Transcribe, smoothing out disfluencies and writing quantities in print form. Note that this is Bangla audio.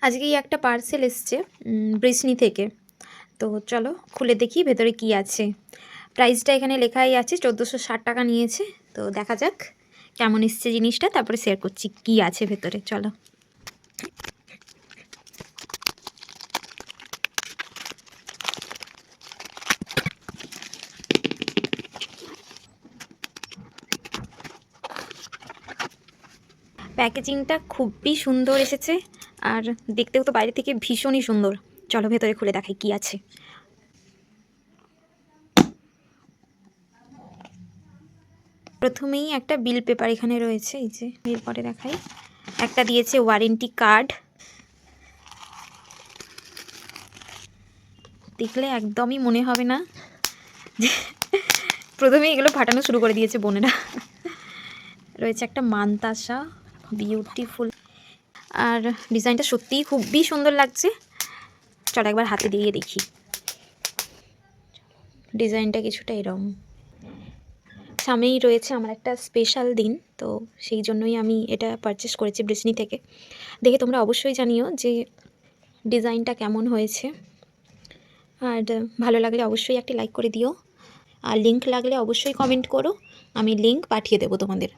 আজকেই একটা পার্সেল এসছে ব্রিসনি থেকে। তো চলো খুলে দেখি ভেতরে কি আছে। প্রাইসটা এখানে লেখাই আছে, 1460 টাকা নিয়েছে। তো দেখা যাক কেমন এসছে জিনিসটা, তারপরে শেয়ার করছি কি আছে ভেতরে। চলো। প্যাকেজিংটা খুবই সুন্দর এসেছে, আর দেখতেও তো বাইরে থেকে ভীষণই সুন্দর। চলো ভেতরে খুলে দেখাই কি আছে। প্রথমেই একটা বিল পেপার এখানে রয়েছে, এই যে বিল পরে দেখাই। একটা দিয়েছে ওয়ারেন্টি কার্ড, দেখলে একদমই মনে হবে না যে প্রথমেই এগুলো ফাটানো শুরু করে দিয়েছে বোনেরা। রয়েছে একটা মানতাসা, বিউটিফুল, আর ডিজাইনটা সত্যিই খুবই সুন্দর লাগছে। চলো একবার হাতে দিয়ে দেখি। ডিজাইনটা কিছুটা এরকম। সামনেই রয়েছে আমার একটা স্পেশাল দিন, তো সেই জন্যই আমি এটা পারচেস করেছি ব্রিসনি থেকে। দেখে তোমরা অবশ্যই জানিও যে ডিজাইনটা কেমন হয়েছে, আর ভালো লাগলে অবশ্যই একটি লাইক করে দিও, আর লিঙ্ক লাগলে অবশ্যই কমেন্ট করো, আমি লিঙ্ক পাঠিয়ে দেবো তোমাদের।